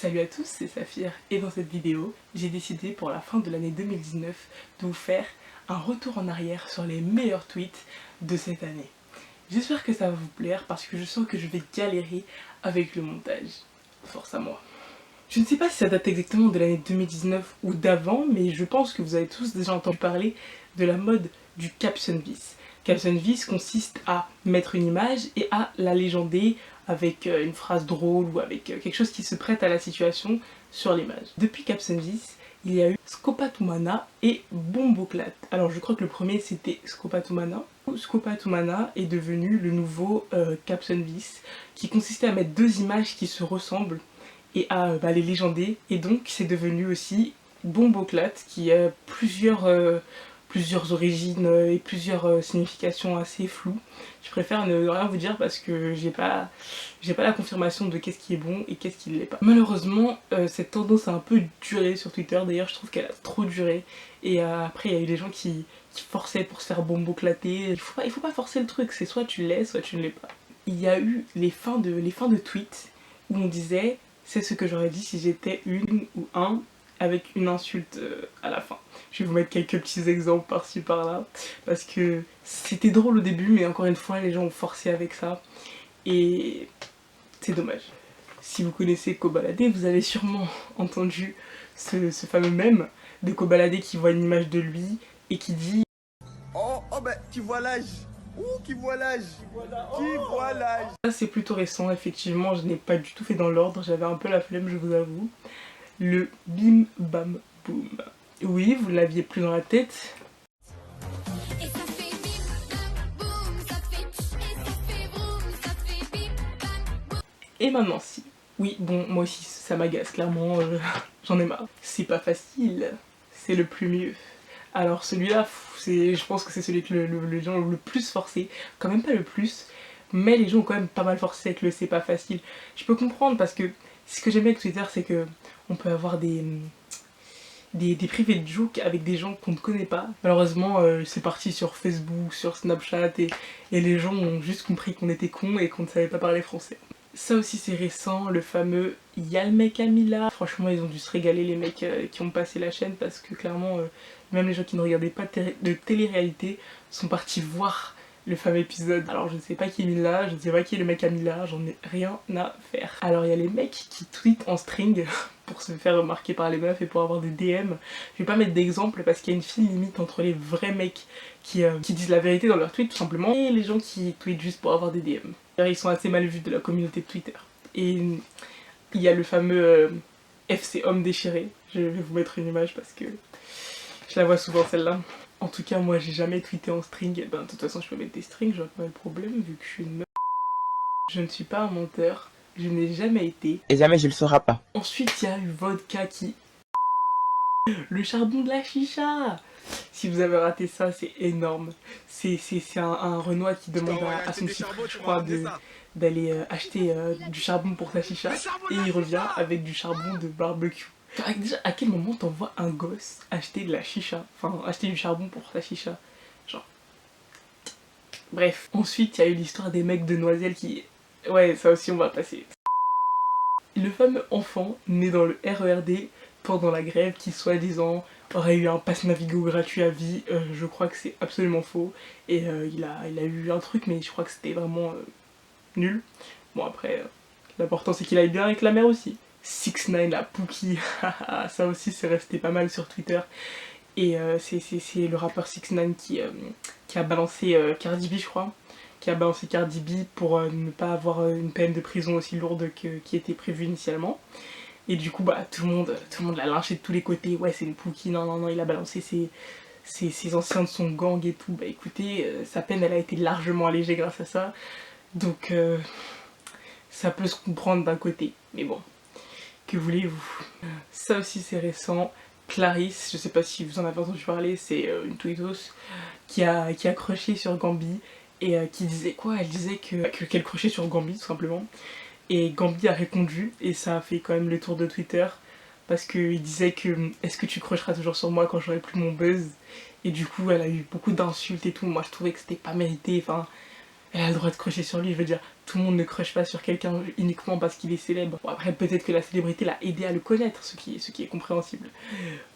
Salut à tous, c'est Saphir et dans cette vidéo, j'ai décidé pour la fin de l'année 2019 de vous faire un retour en arrière sur les meilleurs tweets de cette année. J'espère que ça va vous plaire parce que je sens que je vais galérer avec le montage. Force à moi. Je ne sais pas si ça date exactement de l'année 2019 ou d'avant, mais je pense que vous avez tous déjà entendu parler de la mode du caption vis. Caption vis consiste à mettre une image et à la légender avec une phrase drôle ou avec quelque chose qui se prête à la situation sur l'image. Depuis caption vis, il y a eu Scopatumana et Bomboclat. Alors je crois que le premier c'était Scopatumana. Scopatumana est devenu le nouveau caption vis qui consistait à mettre deux images qui se ressemblent et à les légender, et donc c'est devenu aussi Bomboclat qui a plusieurs origines et plusieurs significations assez floues. Je préfère ne rien vous dire parce que j'ai pas la confirmation de qu'est-ce qui est bon et qu'est-ce qui ne l'est pas. Malheureusement, cette tendance a un peu duré sur Twitter, d'ailleurs je trouve qu'elle a trop duré, et après il y a eu des gens qui forçaient pour se faire bomboclater. Il faut pas forcer le truc, c'est soit tu l'es, soit tu ne l'es pas. Il y a eu les fins de tweets où on disait c'est ce que j'aurais dit si j'étais une ou un, avec une insulte à la fin. Je vais vous mettre quelques petits exemples par-ci par-là, parce que c'était drôle au début, mais encore une fois, les gens ont forcé avec ça, et c'est dommage. Si vous connaissez Kobalade, vous avez sûrement entendu ce fameux mème de Kobalade qui voit une image de lui et qui dit « Oh ben, tu vois l'âge !» Ouh, qui voit l'âge, qui voit l'âge. Ça c'est plutôt récent, effectivement, je n'ai pas du tout fait dans l'ordre, j'avais un peu la flemme, je vous avoue. Le bim bam boum. Oui, vous l'aviez plus dans la tête. Et ça fait bim bam boum, ça fait et ça fait boum, ça fait bim bam boum. Et maintenant si. Oui, bon, moi aussi ça m'agace, clairement, j'en ai marre. C'est pas facile, c'est le plus mieux. Alors celui-là, je pense que c'est celui que les gens ont le plus forcé, quand même pas le plus, mais les gens ont quand même pas mal forcé avec le c'est pas facile. Je peux comprendre parce que ce que j'aime avec Twitter, c'est que on peut avoir des privés de joke avec des gens qu'on ne connaît pas. Malheureusement, c'est parti sur Facebook, sur Snapchat, et les gens ont juste compris qu'on était cons et qu'on ne savait pas parler français. Ça aussi c'est récent, le fameux Y'a le mec Amila. Franchement ils ont dû se régaler les mecs qui ont passé la chaîne, parce que clairement même les gens qui ne regardaient pas de télé-réalité sont partis voir le fameux épisode. Alors je ne sais pas qui est Mila, je ne sais pas qui est le mec Amila, j'en ai rien à faire. Alors il y a les mecs qui tweetent en string pour se faire remarquer par les meufs et pour avoir des DM. Je vais pas mettre d'exemple parce qu'il y a une fine limite entre les vrais mecs qui disent la vérité dans leurs tweets tout simplement, et les gens qui tweetent juste pour avoir des DM. Ils sont assez mal vus de la communauté de Twitter. Et il y a le fameux FC homme déchiré. Je vais vous mettre une image parce que je la vois souvent celle-là. En tout cas moi j'ai jamais tweeté en string. Et ben de toute façon je peux mettre des strings, j'aurais pas le problème vu que je suis une meuf. Je ne suis pas un menteur, je n'ai jamais été. Et jamais je le serai pas. Ensuite il y a eu Vodka qui... Le charbon de la chicha. Si vous avez raté ça, c'est énorme. C'est un Renoir qui demande à son petit frère, je crois, d'aller acheter du charbon pour sa chicha, et il revient avec du charbon de barbecue. Déjà, à quel moment t'envoies un gosse acheter de la chicha, enfin acheter du charbon pour sa chicha, genre. Bref. Ensuite il y a eu l'histoire des mecs de Noiselle qui... Ouais, ça aussi on va passer. Le fameux enfant né dans le RERD pendant la grève qui soi-disant aurait eu un pass Navigo gratuit à vie, je crois que c'est absolument faux, et il a eu un truc mais je crois que c'était vraiment nul. Bon après, l'important c'est qu'il aille bien avec la mère aussi. 6ix9ine la Pookie, ça aussi c'est resté pas mal sur Twitter, et c'est le rappeur 6ix9ine qui a balancé Cardi B je crois, qui a balancé Cardi B pour ne pas avoir une peine de prison aussi lourde qui était prévue initialement. Et du coup bah tout le monde l'a lynché de tous les côtés, ouais c'est une Pookie, non, il a balancé ses anciens de son gang et tout. Bah écoutez, sa peine elle a été largement allégée grâce à ça, donc ça peut se comprendre d'un côté, mais bon, que voulez-vous. Ça aussi c'est récent, Clarisse, je sais pas si vous en avez entendu parler, c'est une tweetos qui a crushé sur Gambi, et qui disait quoi? Elle disait qu'elle crushait sur Gambi tout simplement. Et Gambi a répondu, et ça a fait quand même le tour de Twitter, parce qu'il disait que est-ce que tu crocheras toujours sur moi quand j'aurai plus mon buzz? Et du coup elle a eu beaucoup d'insultes et tout, moi je trouvais que c'était pas mérité, enfin elle a le droit de crocher sur lui, je veux dire, tout le monde ne crush pas sur quelqu'un uniquement parce qu'il est célèbre. Bon, après peut-être que la célébrité l'a aidé à le connaître, ce qui est compréhensible.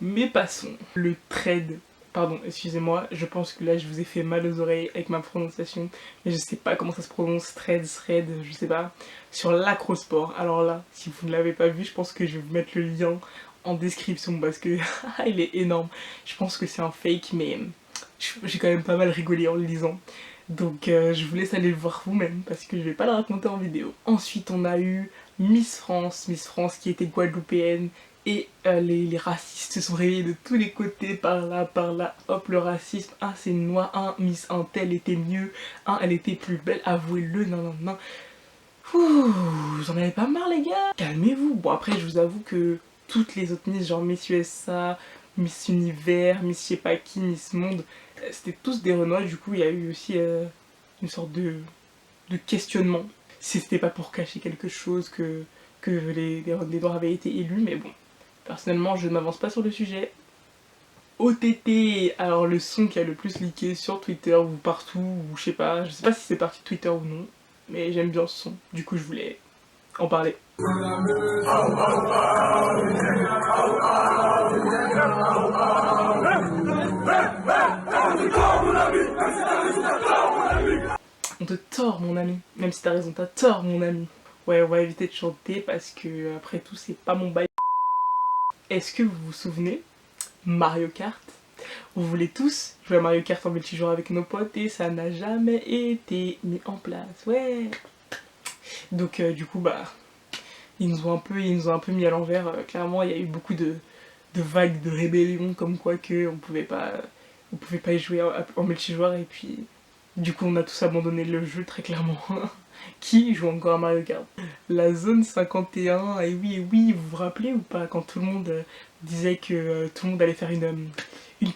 Mais passons. Le trade. Pardon, excusez-moi, je pense que là je vous ai fait mal aux oreilles avec ma prononciation, mais je sais pas comment ça se prononce, thread, je sais pas, sur l'acrosport. Alors là, si vous ne l'avez pas vu, je pense que je vais vous mettre le lien en description parce que il est énorme. Je pense que c'est un fake, mais j'ai quand même pas mal rigolé en le lisant. Donc je vous laisse aller le voir vous-même parce que je vais pas le raconter en vidéo. Ensuite on a eu Miss France qui était guadeloupéenne. Et les racistes se sont réveillés de tous les côtés, par là, hop, le racisme, ah c'est noir, un Miss un tel était mieux, elle était plus belle, avouez-le, non. Ouh, j'en avais pas marre les gars, calmez-vous. Bon après je vous avoue que toutes les autres Miss, genre Miss USA, Miss Univers, Miss je sais pas qui, Miss Monde, c'était tous des Renois, du coup il y a eu aussi une sorte de questionnement. Si c'était pas pour cacher quelque chose que les Noirs avaient été élus, mais bon. Personnellement, je ne m'avance pas sur le sujet. OTT, alors le son qui a le plus leaké sur Twitter ou partout, ou je sais pas si c'est parti de Twitter ou non, mais j'aime bien ce son, du coup je voulais en parler. On te tord mon ami, même si t'as raison, t'as tort mon ami. Ouais, on va éviter de chanter parce que après tout c'est pas mon bail. Est-ce que vous vous souvenez Mario Kart? On voulait tous jouer à Mario Kart en multijoueur avec nos potes et ça n'a jamais été mis en place, ouais. Donc du coup bah ils nous ont un peu mis à l'envers. Clairement il y a eu beaucoup de vagues de rébellion comme quoi que on pouvait pas y jouer en multijoueur et puis du coup on a tous abandonné le jeu très clairement. Qui joue encore à Mario Kart? La zone 51, et oui, vous vous rappelez ou pas quand tout le monde disait que tout le monde allait faire une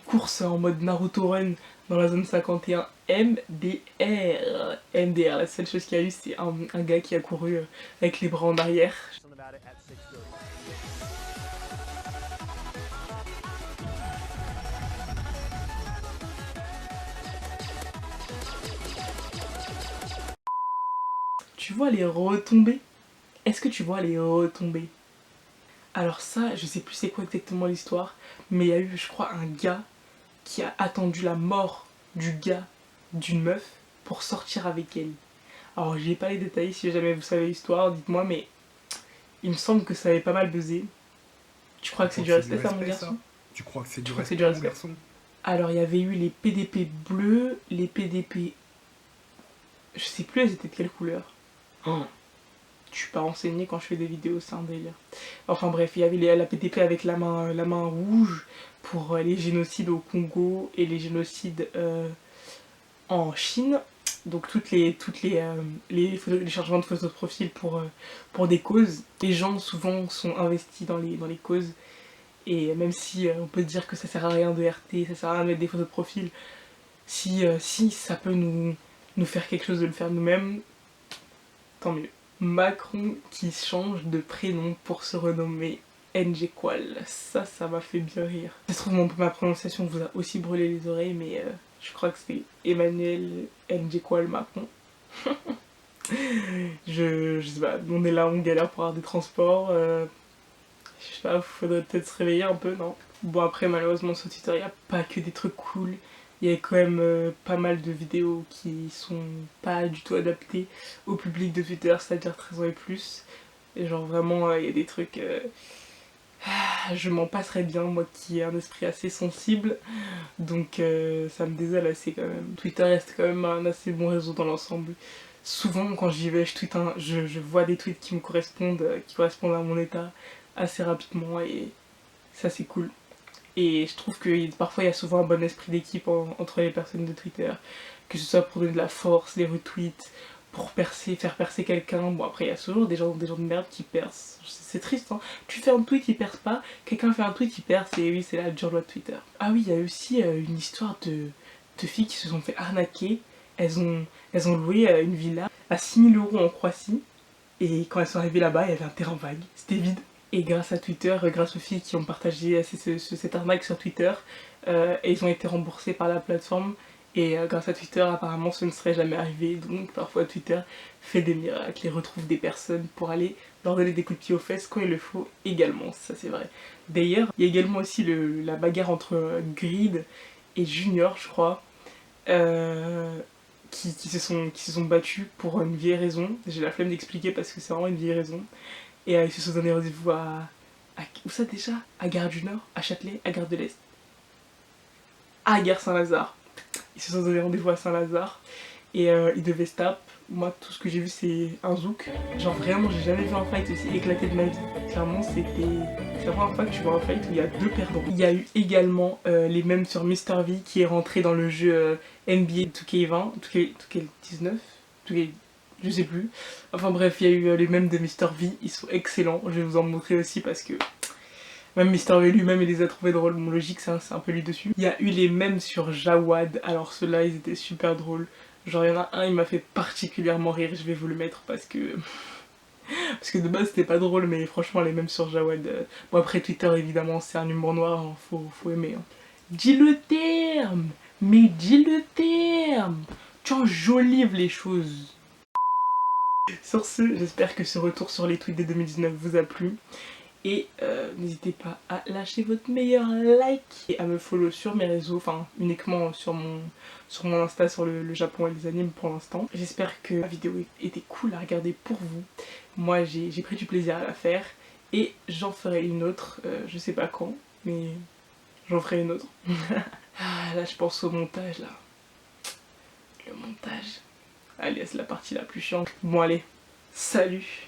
course en mode Naruto Run dans la zone 51 MDR. La seule chose qu'il y a eu c'est un gars qui a couru avec les bras en arrière. Tu vois les retombées? Est-ce que tu vois les retombées? Alors ça, je sais plus c'est quoi exactement l'histoire, mais il y a eu, je crois, un gars qui a attendu la mort du gars d'une meuf pour sortir avec elle. Alors j'ai pas les détails, si jamais vous savez l'histoire, dites-moi, mais il me semble que ça avait pas mal buzzé. Tu crois que c'est du respect ça, mon garçon? Tu crois que c'est du respect, mon garçon? Alors il y avait eu les PDP bleus, les PDP... Je sais plus elles étaient de quelle couleur. Oh. Je suis pas renseignée quand je fais des vidéos, c'est un délire. Enfin bref, il y avait la PDP avec la main rouge pour les génocides au Congo et les génocides en Chine. Donc les changements de photos de profil pour des causes. Les gens souvent sont investis dans les causes. Et même si on peut dire que ça sert à rien de RT, ça sert à rien de mettre des photos de profil, si ça peut nous faire quelque chose de le faire nous-mêmes, tant mieux. Macron qui change de prénom pour se renommer Njequal. Ça m'a fait bien rire. Ça se trouve ma prononciation vous a aussi brûlé les oreilles, mais je crois que c'est Emmanuel Njequal Macron. je sais pas, on est là, on galère pour avoir des transports. Je sais pas, faudrait peut-être se réveiller un peu, non? Bon après malheureusement sur Twitter il n'y a pas que des trucs cool. Il y a quand même pas mal de vidéos qui sont pas du tout adaptées au public de Twitter, c'est-à-dire 13 ans et plus. Et genre vraiment, il y a des trucs... je m'en passerais bien, moi qui ai un esprit assez sensible. Donc ça me désole assez quand même. Twitter reste quand même un assez bon réseau dans l'ensemble. Souvent quand j'y vais, je vois des tweets qui me correspondent, à mon état assez rapidement et ça c'est cool. Et je trouve que parfois il y a souvent un bon esprit d'équipe entre les personnes de Twitter, que ce soit pour donner de la force, les retweets, pour faire percer quelqu'un. Bon après il y a toujours des gens de merde qui percent, c'est triste hein. Tu fais un tweet il perce pas, quelqu'un fait un tweet il perce et oui c'est la dure loi de Twitter. Ah oui il y a aussi une histoire de filles qui se sont fait arnaquer, elles ont loué une villa à 6 000 € en Croatie et quand elles sont arrivées là-bas il y avait un terrain vague, c'était vide. Et grâce à Twitter, grâce aux filles qui ont partagé cette arnaque sur Twitter, ils ont été remboursés par la plateforme Et grâce à Twitter, apparemment, ce ne serait jamais arrivé. Donc parfois Twitter fait des miracles et retrouve des personnes pour aller leur donner des coups de pied aux fesses quand il le faut également. Ça c'est vrai. D'ailleurs, il y a également aussi la bagarre entre Grid et Junior, je crois. Qui se sont battus pour une vieille raison. J'ai la flemme d'expliquer parce que c'est vraiment une vieille raison. Et ils se sont donné rendez-vous où ça déjà? À Gare du Nord, à Châtelet, à Gare de l'Est, à Gare Saint-Lazare. Ils se sont donné rendez-vous à Saint-Lazare et ils devaient se taper. Moi, tout ce que j'ai vu, c'est un zouk. Genre vraiment, j'ai jamais vu un fight aussi éclaté de ma vie. Clairement, c'est la première fois que tu vois un fight où il y a deux perdants. Il y a eu également les mêmes sur Mr V qui est rentré dans le jeu NBA 2K20, 2K19, 2K... je sais plus. Enfin bref, il y a eu les mêmes de Mr V, ils sont excellents. Je vais vous en montrer aussi parce que même Mr V lui-même il les a trouvés drôles. Mon logique c'est un peu lui dessus. Il y a eu les mêmes sur Jawad, alors ceux-là ils étaient super drôles. Genre il y en a un, il m'a fait particulièrement rire, je vais vous le mettre parce que de base c'était pas drôle, mais franchement les mêmes sur Jawad. Bon après Twitter évidemment c'est un humour noir, hein, faut aimer. Hein. Dis le terme, mais dis le terme. Tu enjolives les choses. Sur ce, j'espère que ce retour sur les tweets de 2019 vous a plu. Et n'hésitez pas à lâcher votre meilleur like et à me follow sur mes réseaux, enfin uniquement sur mon Insta, sur le Japon et les animes pour l'instant. J'espère que la vidéo était cool à regarder pour vous. Moi j'ai pris du plaisir à la faire et j'en ferai une autre, je sais pas quand, mais j'en ferai une autre. Ah, là je pense au montage là. Le montage. Allez, c'est la partie la plus chiante. Bon allez, salut!